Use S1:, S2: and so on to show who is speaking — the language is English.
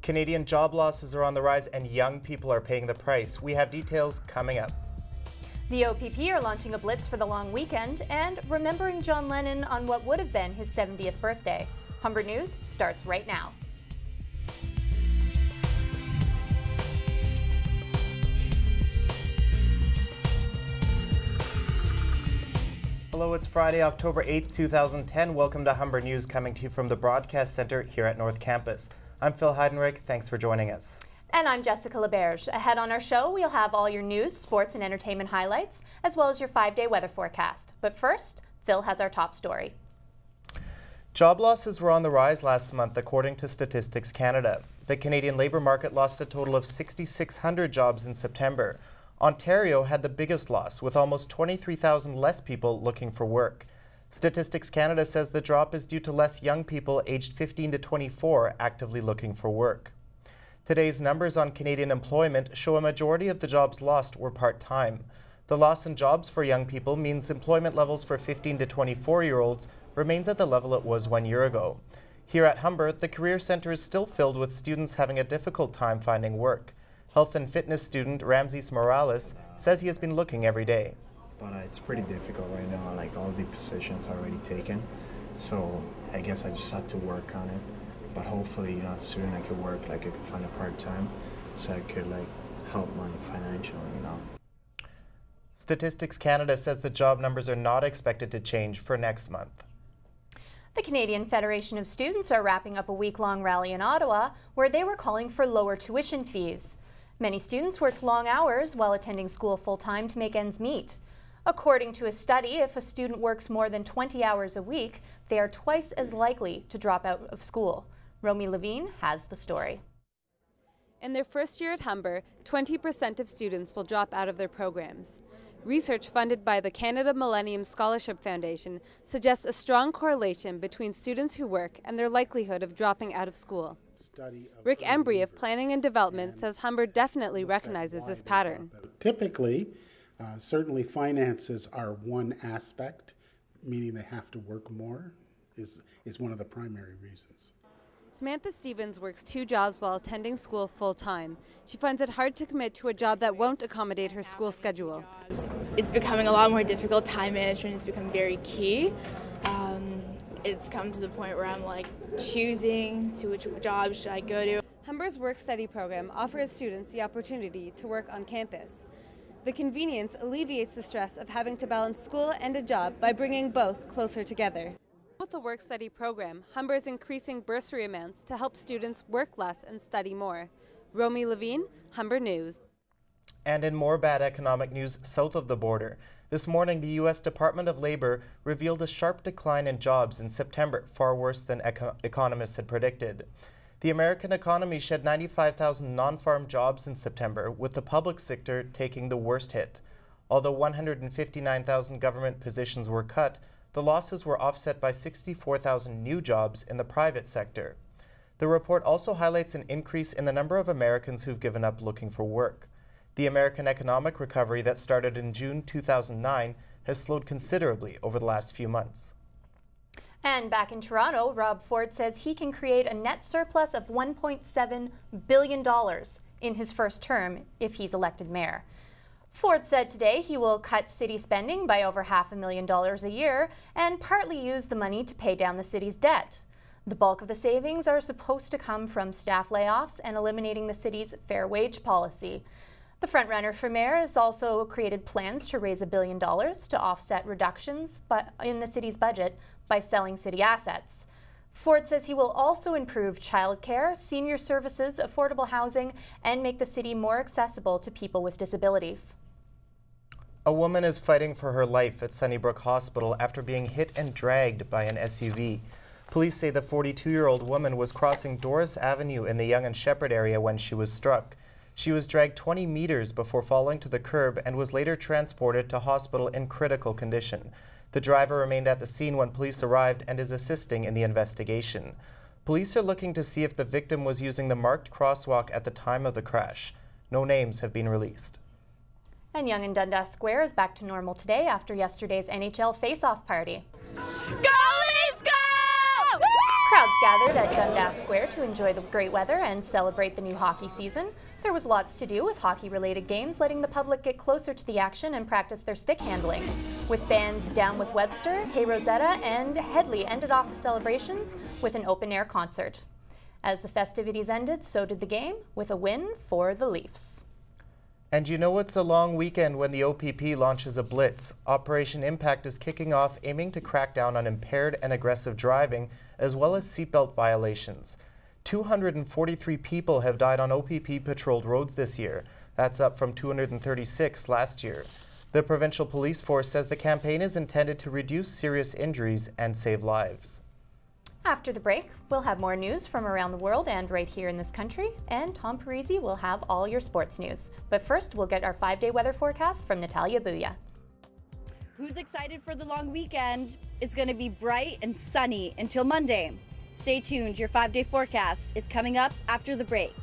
S1: Canadian job losses are on the rise and young people are paying the price. We have details coming up.
S2: The OPP are launching a blitz for the long weekend and remembering John Lennon on what would have been his 70th birthday. Humber News starts right now.
S1: Hello, it's Friday, October 8th, 2010. Welcome to Humber News, coming to you from the Broadcast Centre here at North Campus. I'm Phil Heidenreich. Thanks for joining us.
S2: And I'm Jessica LeBerge. Ahead on our show, we'll have all your news, sports, and entertainment highlights, as well as your 5-day weather forecast. But first, Phil has our top story.
S1: Job losses were on the rise last month, according to Statistics Canada. The Canadian labour market lost a total of 6,600 jobs in September. Ontario had the biggest loss, with almost 23,000 less people looking for work. Statistics Canada says the drop is due to less young people aged 15 to 24 actively looking for work. Today's numbers on Canadian employment show a majority of the jobs lost were part-time. The loss in jobs for young people means employment levels for 15 to 24-year-olds remains at the level it was 1 year ago. Here at Humber, the Career Centre is still filled with students having a difficult time finding work. Health and fitness student Ramses Morales says he has been looking every day.
S3: But it's pretty difficult right now, like all the positions are already taken. So I guess I just have to work on it. But hopefully, soon I could work, like I could find a part-time so I could help my financial,
S1: Statistics Canada says the job numbers are not expected to change for next month.
S2: The Canadian Federation of Students are wrapping up a week-long rally in Ottawa where they were calling for lower tuition fees. Many students worked long hours while attending school full-time to make ends meet. According to a study, if a student works more than 20 hours a week, they are twice as likely to drop out of school. Romy Levine has the story.
S4: In their first year at Humber, 20% of students will drop out of their programs. Research funded by the Canada Millennium Scholarship Foundation suggests a strong correlation between students who work and their likelihood of dropping out of school. Rick Embry of Planning and Development says Humber definitely recognizes this pattern.
S5: Typically, certainly finances are one aspect, meaning they have to work more, is one of the primary reasons.
S4: Samantha Stevens works 2 jobs while attending school full-time. She finds it hard to commit to a job that won't accommodate her school schedule.
S6: It's becoming a lot more difficult. Time management has become very key. It's come to the point where I'm choosing to which job should I go to.
S4: Humber's work-study program offers students the opportunity to work on campus. The convenience alleviates the stress of having to balance school and a job by bringing both closer together. With the work-study program, Humber is increasing bursary amounts to help students work less and study more. Romy Levine, Humber News.
S1: And in more bad economic news south of the border, this morning the U.S. Department of Labor revealed a sharp decline in jobs in September, far worse than economists had predicted. The American economy shed 95,000 non-farm jobs in September, with the public sector taking the worst hit. Although 159,000 government positions were cut, the losses were offset by 64,000 new jobs in the private sector. The report also highlights an increase in the number of Americans who've given up looking for work. The American economic recovery that started in June 2009 has slowed considerably over the last few months.
S2: And back in Toronto, Rob Ford says he can create a net surplus of $1.7 billion in his first term if he's elected mayor. Ford said today he will cut city spending by over $500,000 a year and partly use the money to pay down the city's debt. The bulk of the savings are supposed to come from staff layoffs and eliminating the city's fair wage policy. The frontrunner for mayor has also created plans to raise $1 billion to offset reductions in the city's budget by selling city assets. Ford says he will also improve childcare, senior services, affordable housing, and make the city more accessible to people with disabilities.
S1: A woman is fighting for her life at Sunnybrook Hospital after being hit and dragged by an SUV. Police say the 42-year-old woman was crossing Doris Avenue in the Yonge and Sheppard area when she was struck. She was dragged 20 meters before falling to the curb and was later transported to hospital in critical condition. The driver remained at the scene when police arrived and is assisting in the investigation. Police are looking to see if the victim was using the marked crosswalk at the time of the crash. No names have been released.
S2: And Yonge and Dundas Square is back to normal today after yesterday's NHL face-off party.
S7: Go Leafs, go!
S2: Crowds gathered at Dundas Square to enjoy the great weather and celebrate the new hockey season. There was lots to do with hockey-related games, letting the public get closer to the action and practice their stick handling. With bands Down with Webster, Hey Rosetta, and Headley ended off the celebrations with an open-air concert. As the festivities ended, so did the game, with a win for the Leafs.
S1: And you know it's a long weekend when the OPP launches a blitz. Operation Impact is kicking off, aiming to crack down on impaired and aggressive driving, as well as seatbelt violations. 243 people have died on OPP patrolled roads this year. That's up from 236 last year. The provincial police force says the campaign is intended to reduce serious injuries and save lives.
S2: After the break, we'll have more news from around the world and right here in this country, and Tom Parisi will have all your sports news. But first, we'll get our 5-day weather forecast from Natalia Booya.
S7: Who's excited for the long weekend? It's going to be bright and sunny until Monday. Stay tuned, your 5-day forecast is coming up after the break.